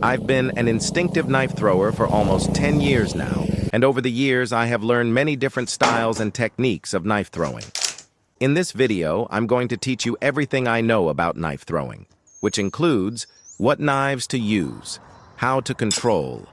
I've been an instinctive knife thrower for almost 10 years now, and over the years I have learned many different styles and techniques of knife throwing. In this video, I'm going to teach you everything I know about knife throwing, which includes what knives to use, how to control,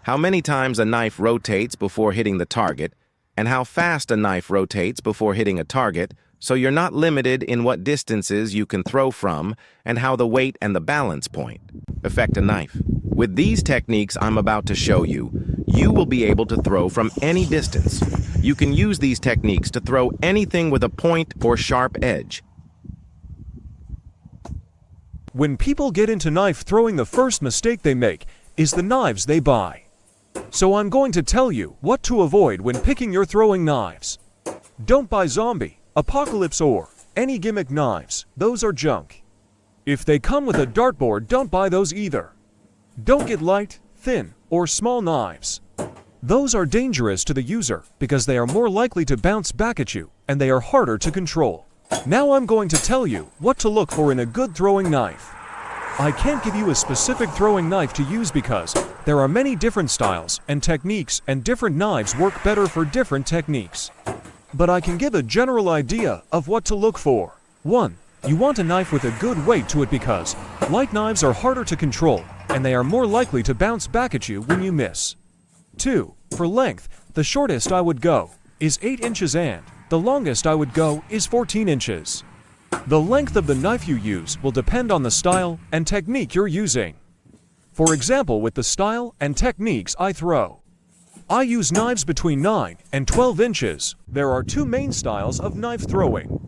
how many times a knife rotates before hitting the target, and how fast a knife rotates before hitting a target, so you're not limited in what distances you can throw from, and how the weight and the balance point affect a knife. With these techniques I'm about to show you, you will be able to throw from any distance. You can use these techniques to throw anything with a point or sharp edge. When people get into knife throwing, the first mistake they make is the knives they buy. So I'm going to tell you what to avoid when picking your throwing knives. Don't buy Zombie, Apocalypse, or any gimmick knives. Those are junk. If they come with a dartboard, don't buy those either. Don't get light, thin, or small knives. Those are dangerous to the user because they are more likely to bounce back at you and they are harder to control. Now I'm going to tell you what to look for in a good throwing knife. I can't give you a specific throwing knife to use because there are many different styles and techniques, and different knives work better for different techniques. But I can give a general idea of what to look for. 1. You want a knife with a good weight to it because light knives are harder to control and they are more likely to bounce back at you when you miss. 2. For length, the shortest I would go is 8 inches and the longest I would go is 14 inches. The length of the knife you use will depend on the style and technique you're using. For example, with the style and techniques I throw, I use knives between 9 and 12 inches. There are two main styles of knife throwing.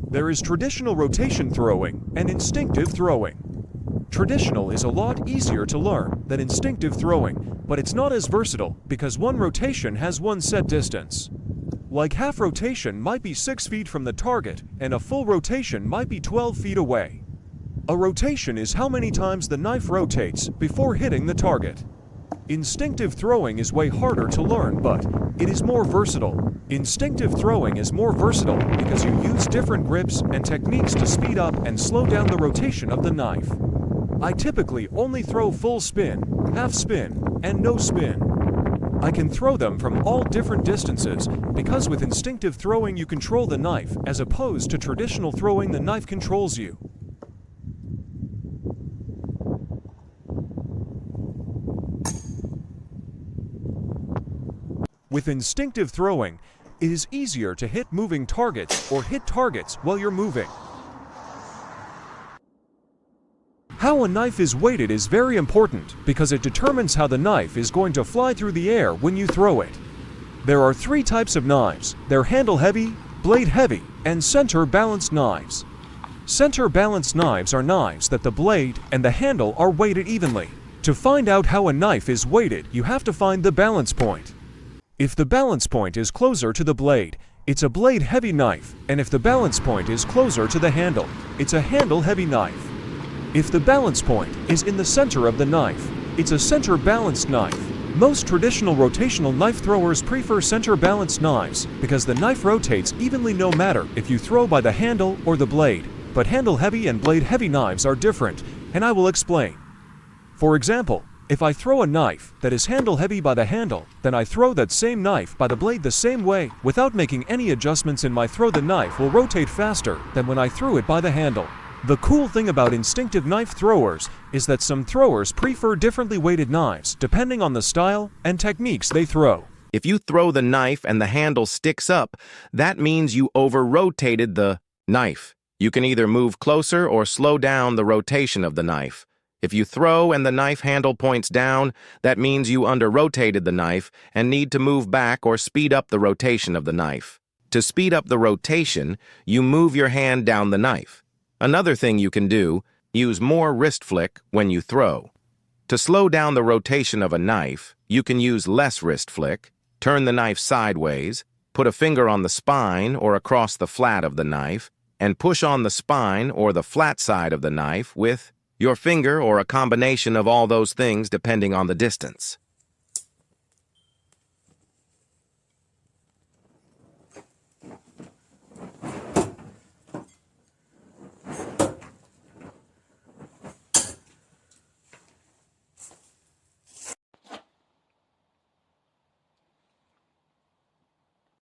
There is traditional rotation throwing and instinctive throwing. Traditional is a lot easier to learn than instinctive throwing, but it's not as versatile because one rotation has one set distance. Like half rotation might be 6 feet from the target and a full rotation might be 12 feet away. A rotation is how many times the knife rotates before hitting the target. Instinctive throwing is way harder to learn, but it is more versatile. Instinctive throwing is more versatile because you use different grips and techniques to speed up and slow down the rotation of the knife. I typically only throw full spin, half spin, and no spin. I can throw them from all different distances because with instinctive throwing you control the knife as opposed to traditional throwing the knife controls you. With instinctive throwing, it is easier to hit moving targets or hit targets while you're moving. How a knife is weighted is very important because it determines how the knife is going to fly through the air when you throw it. There are 3 types of knives. They're handle heavy, blade heavy, and center balanced knives. Center balanced knives are knives that the blade and the handle are weighted evenly. To find out how a knife is weighted, you have to find the balance point. If the balance point is closer to the blade, it's a blade heavy knife, and if the balance point is closer to the handle, it's a handle heavy knife. If the balance point is in the center of the knife, it's a center balanced knife. Most traditional rotational knife throwers prefer center balanced knives because the knife rotates evenly no matter if you throw by the handle or the blade. But handle heavy and blade heavy knives are different, and I will explain. For example, if I throw a knife that is handle heavy by the handle, then I throw that same knife by the blade the same way without making any adjustments in my throw. The knife will rotate faster than when I threw it by the handle. The cool thing about instinctive knife throwers is that some throwers prefer differently weighted knives depending on the style and techniques they throw. If you throw the knife and the handle sticks up, that means you over-rotated the knife. You can either move closer or slow down the rotation of the knife. If you throw and the knife handle points down, that means you under-rotated the knife and need to move back or speed up the rotation of the knife. To speed up the rotation, you move your hand down the knife. Another thing you can do, use more wrist flick when you throw. To slow down the rotation of a knife, you can use less wrist flick, turn the knife sideways, put a finger on the spine or across the flat of the knife, and push on the spine or the flat side of the knife with your finger or a combination of all those things depending on the distance.